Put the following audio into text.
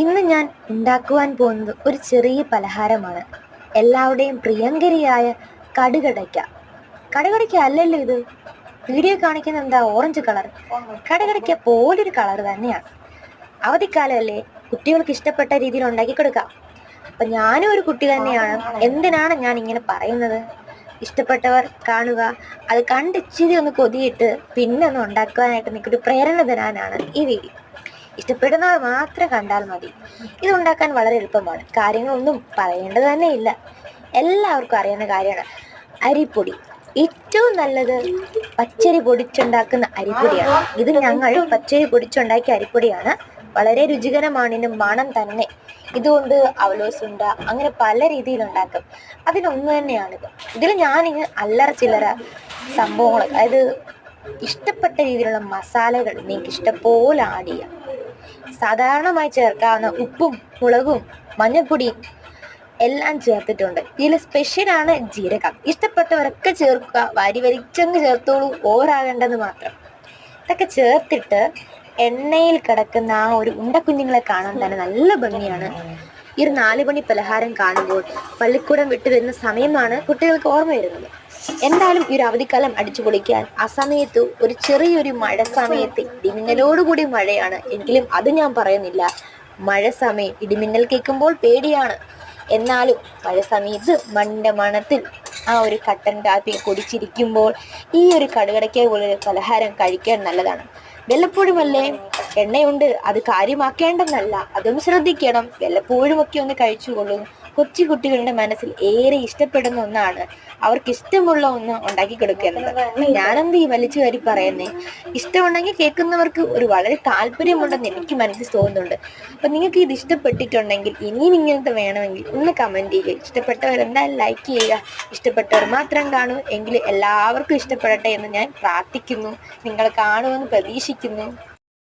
ഇന്ന് ഞാൻ ഉണ്ടാക്കുവാൻ പോകുന്നത് ഒരു ചെറിയ പലഹാരമാണ്. എല്ലാവരുടെയും പ്രിയങ്കരിയായ കടുകടയ്ക്ക. കടുകടയ്ക്ക അല്ലല്ലോ ഇത്. വീഡിയോ കാണിക്കുന്ന എന്താ ഓറഞ്ച് കളർ? കടുകടയ്ക്ക പോലൊരു കളർ തന്നെയാണ്. അവധിക്കാലമല്ലേ, കുട്ടികൾക്ക് ഇഷ്ടപ്പെട്ട രീതിയിൽ ഉണ്ടാക്കി കൊടുക്കാം. അപ്പം ഞാനും ഒരു കുട്ടി തന്നെയാണ്. എന്തിനാണ് ഞാൻ ഇങ്ങനെ പറയുന്നത്? ഇഷ്ടപ്പെട്ടവർ കാണുക, അത് കണ്ട് ഇച്ചിരി ഒന്ന് കൊതിയിട്ട് പിന്നെ ഒന്ന് ഉണ്ടാക്കുവാനായിട്ട് നിൽക്കൊരു പ്രേരണ തരാനാണ് ഈ വീഡിയോ. ഇഷ്ടപ്പെടുന്നവർ മാത്രം കണ്ടാൽ മതി. ഇത് ഉണ്ടാക്കാൻ വളരെ എളുപ്പമാണ്. കാര്യങ്ങളൊന്നും പറയേണ്ടത് തന്നെ ഇല്ല, എല്ലാവർക്കും അറിയുന്ന കാര്യമാണ്. അരിപ്പൊടി ഏറ്റവും നല്ലത് പച്ചരി പൊടിച്ചുണ്ടാക്കുന്ന അരിപ്പൊടിയാണ്. ഇത് ഞങ്ങൾ പച്ചരി പൊടിച്ചുണ്ടാക്കിയ അരിപ്പൊടിയാണ്. വളരെ രുചികരമാണ് ഇതിൻ്റെ മണം തന്നെ. ഇതുകൊണ്ട് അവലോസുണ്ട അങ്ങനെ പല രീതിയിലുണ്ടാക്കും. അതിനൊന്നു തന്നെയാണിത്. ഇതിൽ ഞാനിത് അല്ലറ ചില്ലറ സംഭവങ്ങൾ, അതായത് ഇഷ്ടപ്പെട്ട രീതിയിലുള്ള മസാലകൾ നിങ്ങൾക്ക് ഇഷ്ടംപോലെ ആഡ് ചെയ്യാം. സാധാരണമായി ചേർക്കാവുന്ന ഉപ്പും മുളകും മഞ്ഞൾപ്പൊടിയും എല്ലാം ചേർത്തിട്ടുണ്ട്. ഇതിൽ സ്പെഷ്യലാണ് ജീരകം. ഇഷ്ടപ്പെട്ടവരൊക്കെ ചേർക്കുക, വലിച്ചങ്ങ് ചേർത്തോളൂ, ഓവറാകേണ്ടെന്ന് മാത്രം. ഇതൊക്കെ ചേർത്തിട്ട് എണ്ണയിൽ കിടക്കുന്ന ആ ഒരു ഉണ്ടക്കുഞ്ഞുങ്ങളെ കാണാൻ തന്നെ നല്ല ഭംഗിയാണ്. ഈ ഒരു 4 മണി പലഹാരം കാണുമ്പോൾ പള്ളിക്കൂടം വിട്ടു വരുന്ന സമയമാണ് കുട്ടികൾക്ക് ഓർമ്മ വരുന്നത്. എന്തായാലും ഈ ഒരു അവധിക്കാലം അടിച്ചു പൊളിക്കാൻ ആ സമയത്ത് ഒരു ചെറിയൊരു മഴ സമയത്ത്, ഇടിമിന്നലോടുകൂടി മഴയാണ് എങ്കിലും അത് ഞാൻ പറയുന്നില്ല. മഴ സമയം ഇടിമിന്നൽ കേൾക്കുമ്പോൾ പേടിയാണ്. എന്നാലും മഴ സമയത്ത് മണ്ണിൻ്റെ മണത്തിൽ ആ ഒരു കട്ടൻ കാപ്പി കുടിച്ചിരിക്കുമ്പോൾ ഈ ഒരു കടുകടയ്ക്ക പോലൊരു പലഹാരം കഴിക്കാൻ നല്ലതാണ്. വല്ലപ്പോഴുമല്ലേ, എണ്ണയുണ്ട്, അത് കാര്യമാക്കേണ്ടെന്നല്ല, അതും ശ്രദ്ധിക്കണം. വല്ലപ്പോഴുമൊക്കെ ഒന്ന് കഴിച്ചുകൊള്ളൂ. കൊച്ചു കുട്ടികളുടെ മനസ്സിൽ ഏറെ ഇഷ്ടപ്പെടുന്ന ഒന്നാണ്. അവർക്ക് ഇഷ്ടമുള്ള ഒന്ന് ഉണ്ടാക്കി കൊടുക്കുക എന്നത്. ഞാനെന്ത് ഈ വലിച്ചു വാരി പറയുന്നേ? ഇഷ്ടമുണ്ടെങ്കിൽ കേൾക്കുന്നവർക്ക് ഒരു വളരെ താല്പര്യമുണ്ടെന്ന് എനിക്ക് മനസ്സിൽ തോന്നുന്നുണ്ട്. അപ്പം നിങ്ങൾക്ക് ഇത് ഇഷ്ടപ്പെട്ടിട്ടുണ്ടെങ്കിൽ ഇനിയും ഇങ്ങനത്തെ വേണമെങ്കിൽ ഒന്ന് കമൻറ്റ് ചെയ്യുക. ഇഷ്ടപ്പെട്ടവരെന്തായാലും ലൈക്ക് ചെയ്യുക. ഇഷ്ടപ്പെട്ടവർ മാത്രം കാണൂ. എങ്കിൽ എല്ലാവർക്കും ഇഷ്ടപ്പെടട്ടെ എന്ന് ഞാൻ പ്രാർത്ഥിക്കുന്നു. നിങ്ങൾ കാണുമെന്ന് പ്രതീക്ഷിക്കുന്നു.